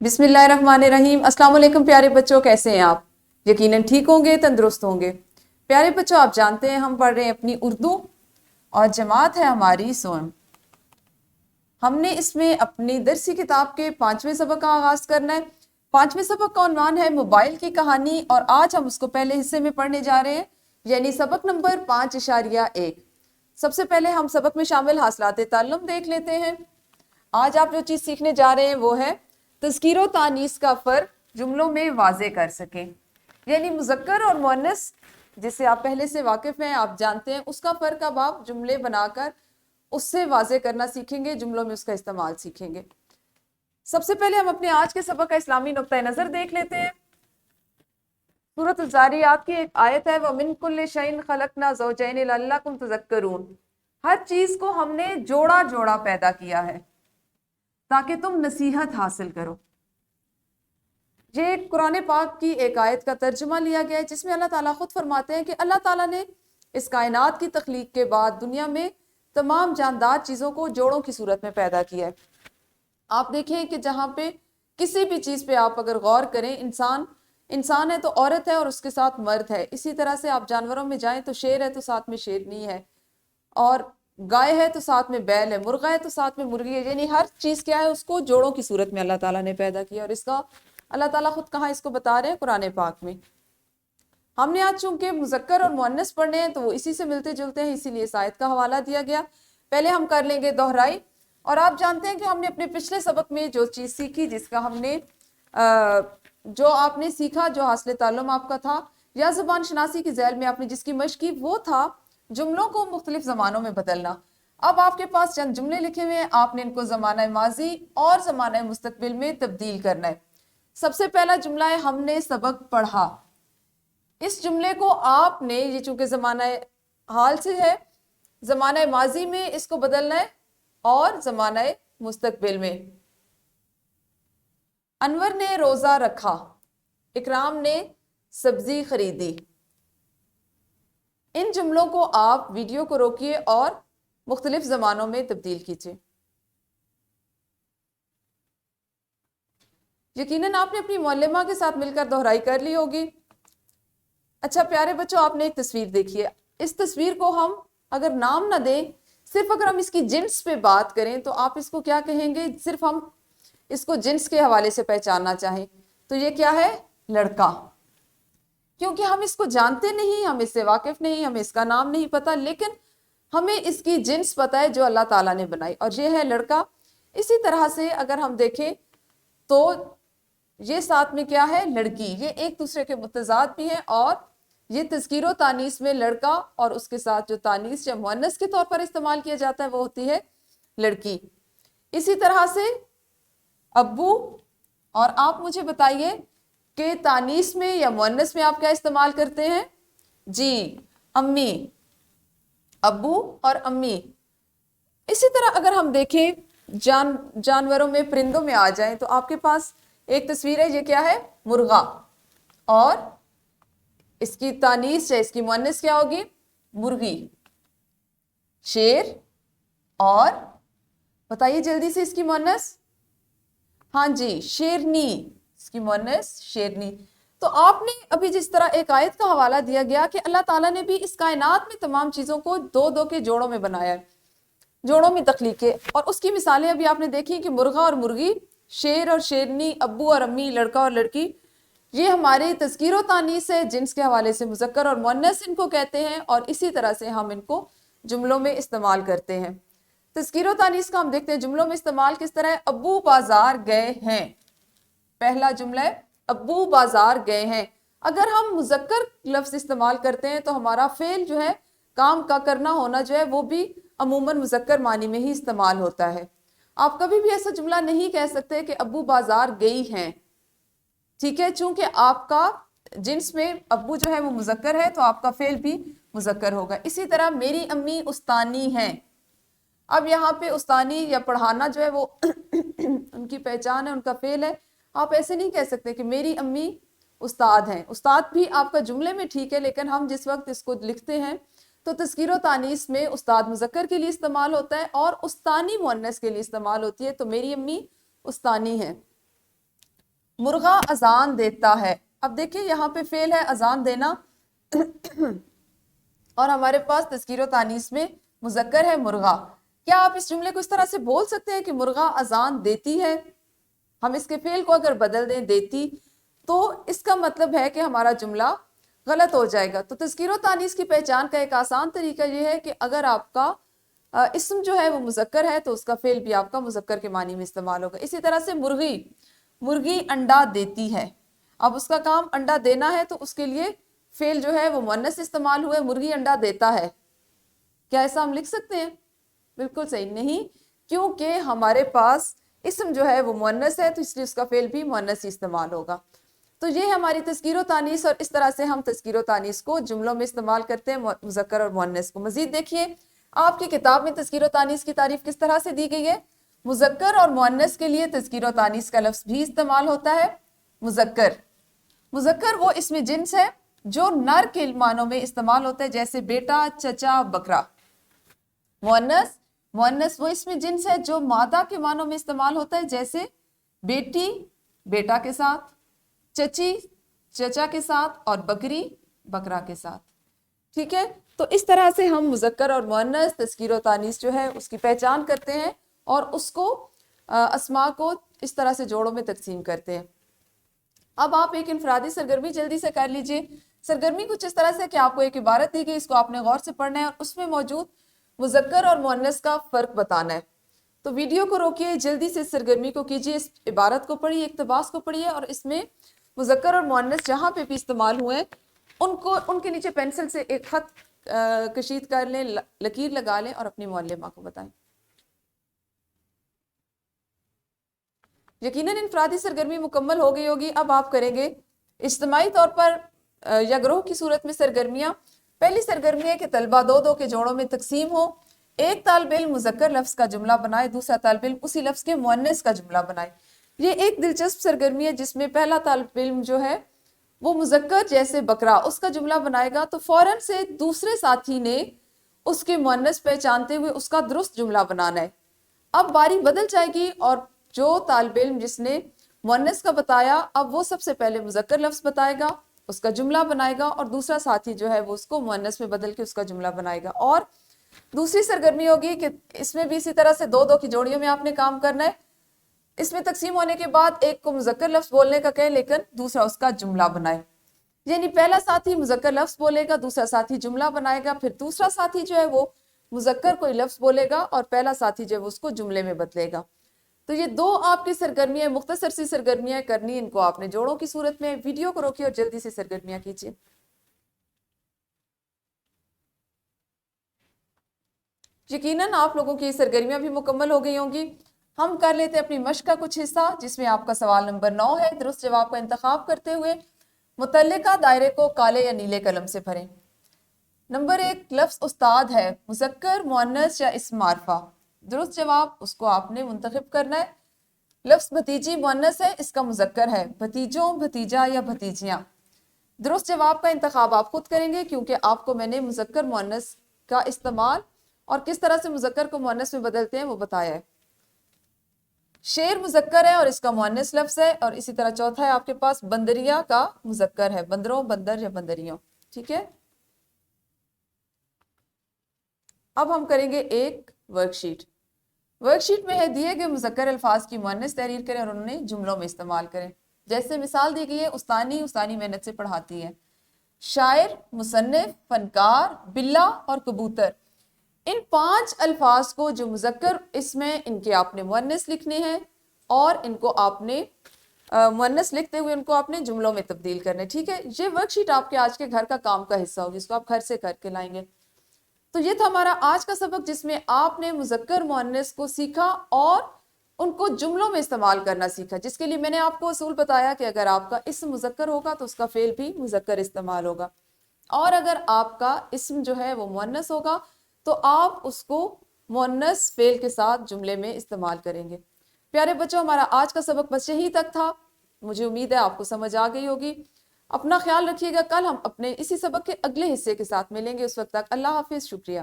बिस्मिल्लाहिर्रहमानिर्रहीम। अस्सलाम वालेकुम प्यारे बच्चों, कैसे हैं आप? यकीनन ठीक होंगे, तंदुरुस्त होंगे। प्यारे बच्चों, आप जानते हैं हम पढ़ रहे हैं अपनी उर्दू और जमात है हमारी सोम। हमने इसमें अपनी दरसी किताब के 5वें सबक का आगाज करना है। 5वें सबक का उन्वान है मोबाइल की कहानी और आज हम उसको पहले हिस्से में पढ़ने जा रहे हैं, यानी सबक नंबर 5.1। सबसे पहले हम सबक में शामिल हासिलात ताल्लुम देख लेते हैं। आज आप जो चीज सीखने जा रहे हैं वो है तज़कीर और तानीस का फ़र्क जुमलों में वाज़े कर सकें, यानी मुज़क्कर और मुअन्नस जिससे आप पहले से वाकिफ़ हैं, आप जानते हैं, उसका फ़र्क अब आप जुमले बनाकर उससे वाज़े करना सीखेंगे, जुमलों में उसका इस्तेमाल सीखेंगे। सबसे पहले हम अपने आज के सबक का इस्लामी नुक्ता नज़र देख लेते हैं। सूरत ज़ारियात की एक आयत है, वमिन कुल्लि शैइन खलक़ना ज़ौजैन लअल्लकुम तज़क्करून। हर चीज़ को हमने जोड़ा जोड़ा पैदा किया है ताकि तुम नसीहत हासिल करो। ये कुरान पाक की एक आयत का तर्जुमा लिया गया है जिसमें अल्लाह ताला खुद फरमाते हैं कि अल्लाह ताला ने इस कायनात की तख्लीक के बाद दुनिया में तमाम जानदार चीज़ों को जोड़ों की सूरत में पैदा किया है। आप देखें कि जहाँ पे किसी भी चीज़ पे आप अगर गौर करें, इंसान है तो औरत है और उसके साथ मर्द है। इसी तरह से आप जानवरों में जाएं तो शेर है तो साथ में शेरनी है, और गाय है तो साथ में बैल है, मुर्गा है तो साथ में मुर्गी है। यानी हर चीज क्या है, उसको जोड़ों की सूरत में अल्लाह ताला ने पैदा किया। और इसका अल्लाह ताला खुद कहाँ इसको बता रहे हैं, कुरान पाक में। हमने आज चूंकि मुज़क्कर और मुअन्नस पढ़ने हैं तो वो इसी से मिलते जुलते हैं, इसीलिए इस आयत का हवाला दिया गया। पहले हम कर लेंगे दोहराई। और आप जानते हैं कि हमने अपने पिछले सबक में जो चीज़ सीखी, जिसका हमने जो आपने सीखा, जो हासिल ताल्लुम आपका था या ज़बान शनासी की ज़ैल में आपने जिसकी मशक की, वो था जुमलों को मुख्तलिफ ज़मानों में बदलना। अब आपके पास चंद जुमले लिखे हुए हैं, आपने इनको ज़माना माजी और ज़माना मुस्तकबिल में तब्दील करना है। सबसे पहला जुमला है, हमने सबक पढ़ा। इस जुमले को आपने, ये चूंकि ज़माना हाल से है, ज़माना माजी में इसको बदलना है और ज़माना मुस्तकबिल में। अनवर ने रोज़ा रखा, इकराम ने सब्जी खरीदी। इन जुमलों को आप वीडियो को रोकिए और मुख्तलिफ ज़मानों में तब्दील कीजिए। यकीनन आपने अपनी मुअल्लिमा के साथ मिलकर दोहराई कर ली होगी। अच्छा प्यारे बच्चों, आपने एक तस्वीर देखी है। इस तस्वीर को हम अगर नाम ना दें, सिर्फ अगर हम इसकी जिन्स पे बात करें तो आप इसको क्या कहेंगे? सिर्फ हम इसको जिन्स के हवाले से पहचानना चाहें तो ये क्या है? लड़का। क्योंकि हम इसको जानते नहीं, हम इससे वाकिफ नहीं, हमें इसका नाम नहीं पता, लेकिन हमें इसकी जिन्स पता है जो अल्लाह ताला ने बनाई, और ये है लड़का। इसी तरह से अगर हम देखें तो ये साथ में क्या है? लड़की। ये एक दूसरे के मुतजाद भी हैं, और ये तज़कीर व तानीस में लड़का और उसके साथ जो तानीस या मुअन्नस के तौर पर इस्तेमाल किया जाता है वो होती है लड़की। इसी तरह से अब्बू, और आप मुझे बताइए कि तानीस में या मुअन्नस में आप क्या इस्तेमाल करते हैं? जी, अम्मी। अब्बू और अम्मी। इसी तरह अगर हम देखें जानवरों में, परिंदों में आ जाएं तो आपके पास एक तस्वीर है, ये क्या है? मुर्गा। और इसकी तानीस या इसकी मुअन्नस क्या होगी? मुर्गी। शेर, और बताइए जल्दी से इसकी मुअन्नस। हाँ जी, शेरनी। इसकी मुअन्नस शेरनी। तो आपने अभी जिस तरह एक आयत का हवाला दिया गया कि अल्लाह ताला ने भी इस कायनात में तमाम चीज़ों को दो दो के जोड़ों में बनाया है, जोड़ों में तख्लीक है, और उसकी मिसालें अभी आपने देखी कि मुर्गा और मुर्गी, शेर और शेरनी, अब्बू और अम्मी, लड़का और लड़की। ये हमारे तज़कीर व तानीस है, जिन्स के हवाले से मुज़क्कर और मुअन्नस इनको कहते हैं, और इसी तरह से हम इनको जुमलों में इस्तेमाल करते हैं। तज़कीर व तानीस का हम देखते हैं जुमलों में इस्तेमाल किस तरह है। अब्बू बाजार गए हैं, पहला जुमला है अब्बू बाजार गए हैं। अगर हम मुज़क्कर लफ्ज़ इस्तेमाल करते हैं तो हमारा फेल जो है, काम का करना होना जो है, वो भी अमूमन मुज़क्कर मानी में ही इस्तेमाल होता है। आप कभी भी ऐसा जुमला नहीं कह सकते कि अब्बू बाजार गई हैं, ठीक है, चूंकि आपका जिन्स में अब्बू जो है वो मुज़क्कर है तो आपका फेल भी मुज़क्कर होगा। इसी तरह मेरी अम्मी उस्तानी हैं। अब यहाँ पे उस्तानी या पढ़ाना जो है वो उनकी पहचान है, उनका फेल है। आप ऐसे नहीं कह सकते कि मेरी अम्मी उस्ताद हैं। उस्ताद भी आपका जुमले में ठीक है, लेकिन हम जिस वक्त इसको लिखते हैं तो तज़कीर व तानीस में उस्ताद मुज़क्कर के लिए इस्तेमाल होता है और उस्तानी मुअन्नस के लिए इस्तेमाल होती है। तो मेरी अम्मी उस्तानी हैं। مرغا اذان دیتا ہے. اب دیکھیں یہاں پہ فعل ہے اذان دینا اور ہمارے پاس تذکیر و تانیث میں مذکر ہے مرغا. کیا آپ اس جملے کو اس طرح سے بول سکتے ہیں کہ مرغا اذان دیتی ہے؟ ہم اس کے فعل کو اگر بدل دیں دیتی تو اس کا مطلب ہے کہ ہمارا جملہ غلط ہو جائے گا. تو تذکیر و تانیث کی پہچان کا ایک آسان طریقہ یہ ہے کہ اگر آپ کا اسم جو ہے وہ مذکر ہے تو اس کا فعل بھی آپ کا مذکر کے معنی میں استعمال ہوگا. اسی طرح سے مرغی انڈا دیتی ہے. اب اس کا کام انڈا دینا ہے تو اس کے لیے فعل جو ہے وہ مؤنث استعمال ہوئے مرغی انڈا دیتا ہے. کیا ایسا ہم لکھ سکتے ہیں؟ بالکل صحیح نہیں، کیونکہ ہمارے پاس اسم جو ہے وہ مؤنث ہے تو اس لیے اس کا فعل بھی مؤنث استعمال ہوگا. تو یہ ہماری تذکیر و تانیث، اور اس طرح سے ہم تذکیر و تانیث کو جملوں میں استعمال کرتے ہیں مذکر اور مؤنث کو. مزید دیکھیے آپ کی کتاب میں تذکیر و تانیث کی تعریف کس طرح سے دی گئی ہے. مذکر اور مؤنث کے لیے تذکیر و تانیث کا لفظ بھی استعمال ہوتا ہے. مذکر وہ اسم جنس ہے جو نر کے معنوں میں استعمال ہوتا ہے، جیسے بیٹا، چچا، بکرا. مؤنث وہ اسم جنس ہے جو مادہ کے معنوں میں استعمال ہوتا ہے، جیسے بیٹی بیٹا کے ساتھ، چچی چچا کے ساتھ، اور بکری بکرا کے ساتھ. ٹھیک ہے، تو اس طرح سے ہم مذکر اور مؤنث تذکیر و تانیث جو ہے اس کی پہچان کرتے ہیں اور اس کو اسماء کو اس طرح سے جوڑوں میں تقسیم کرتے ہیں. اب آپ ایک انفرادی سرگرمی جلدی سے کر لیجئے. سرگرمی کچھ اس طرح سے کہ آپ کو ایک عبارت دی گئی، اس کو آپ نے غور سے پڑھنا ہے اور اس میں موجود مذکر اور مؤنث کا فرق بتانا ہے. تو ویڈیو کو روکیے، جلدی سے سرگرمی کو کیجئے، اس عبارت کو پڑھیے، اقتباس کو پڑھیے اور اس میں مذکر اور مؤنث جہاں پہ بھی استعمال ہوئے ان کے نیچے پینسل سے ایک خط کشید کر لیں، لکیر لگا لیں اور اپنی معلمہ کو بتائیں. یقیناً انفرادی سرگرمی مکمل ہو گئی ہوگی. اب آپ کریں گے اجتماعی طور پر یا گروہ کی صورت میں سرگرمیاں. پہلی سرگرمی ہے کہ طلبہ دو کے جوڑوں میں تقسیم ہو. ایک طالب علم مذکر لفظ کا جملہ بنائے، دوسرا طالب علم اسی لفظ کے مؤنث کا جملہ بنائے. یہ ایک دلچسپ سرگرمی ہے جس میں پہلا طالب علم جو ہے وہ مذکر جیسے بکرا اس کا جملہ بنائے گا تو فوراً سے دوسرے ساتھی نے اس کے مؤنث پہچانتے ہوئے اس کا درست جملہ بنانا ہے. اب باری بدل جائے گی اور جو طالب علم جس نے مؤنث کا بتایا اب وہ سب سے پہلے مذکر لفظ بتائے گا، اس کا جملہ بنائے گا، اور دوسرا ساتھی جو ہے وہ اس کو مؤنث میں بدل کے اس کا جملہ بنائے گا. اور دوسری سرگرمی ہوگی کہ اس میں بھی اسی طرح سے دو کی جوڑیوں میں آپ نے کام کرنا ہے. اس میں تقسیم ہونے کے بعد ایک کو مذکر لفظ بولنے کا کہے لیکن دوسرا اس کا جملہ بنائے. یعنی پہلا ساتھی مذکر لفظ بولے گا، دوسرا ساتھی جملہ بنائے گا، پھر دوسرا ساتھی جو ہے وہ مذکر کوئی لفظ بولے گا اور پہلا ساتھی جو ہے وہ اس کو جملے میں بدلے گا. تو یہ دو آپ کی سرگرمیاں، مختصر سی سرگرمیاں کرنی، ان کو آپ نے جوڑوں کی صورت میں. ویڈیو کو روکیے اور جلدی سے سرگرمیاں کیجیے. یقیناً آپ لوگوں کی سرگرمیاں بھی مکمل ہو گئی ہوں گی. ہم کر لیتے اپنی مشق کا کچھ حصہ جس میں آپ کا سوال نمبر 9 ہے. درست جواب کا انتخاب کرتے ہوئے متعلقہ دائرے کو کالے یا نیلے قلم سے بھریں. نمبر 1 لفظ استاد ہے، مذکر، مؤنث یا اسم معرفہ؟ درست جواب اس کو آپ نے منتخب کرنا ہے. لفظ بھتیجی مؤنث ہے، اس کا مذکر ہے، بھتیجوں، بھتیجا یا بھتیجیاں؟ درست جواب کا انتخاب آپ خود کریں گے کیونکہ آپ کو میں نے مذکر مؤنث کا استعمال اور کس طرح سے مذکر کو مؤنث میں بدلتے ہیں وہ بتایا ہے. شیر مذکر ہے اور اس کا مؤنث لفظ ہے. اور اسی طرح چوتھا ہے آپ کے پاس بندریا کا مذکر ہے، بندروں، بندر یا بندریوں. ٹھیک ہے، اب ہم کریں گے ایک ورک شیٹ. ورک شیٹ میں ہے دیے گئے مذکر الفاظ کی مؤنث تحریر کریں اور انہیں جملوں میں استعمال کریں. جیسے مثال دی گئی ہے، استانی محنت سے پڑھاتی ہے. شاعر، مصنف، فنکار، بلہ اور کبوتر. ان 5 الفاظ کو جو مذکر اس میں ان کے آپ نے مؤنث لکھنے ہیں اور ان کو آپ نے مؤنث لکھتے ہوئے ان کو آپ نے جملوں میں تبدیل کرنے. ٹھیک ہے، یہ ورک شیٹ آپ کے آج کے گھر کا کام کا حصہ ہوگی، اس کو آپ گھر سے کر کے لائیں گے. تو یہ تھا ہمارا آج کا سبق جس میں آپ نے مذکر مؤنث کو سیکھا اور ان کو جملوں میں استعمال کرنا سیکھا، جس کے لیے میں نے آپ کو اصول بتایا کہ اگر آپ کا اسم مذکر ہوگا تو اس کا فعل بھی مذکر استعمال ہوگا، اور اگر آپ کا اسم جو ہے وہ مؤنث ہوگا تو آپ اس کو مؤنث فعل کے ساتھ جملے میں استعمال کریں گے. پیارے بچوں، ہمارا آج کا سبق بس یہی تک تھا. مجھے امید ہے آپ کو سمجھ آ گئی ہوگی. اپنا خیال رکھیے گا. کل ہم اپنے اسی سبق کے اگلے حصے کے ساتھ ملیں گے. اس وقت تک اللہ حافظ. شکریہ.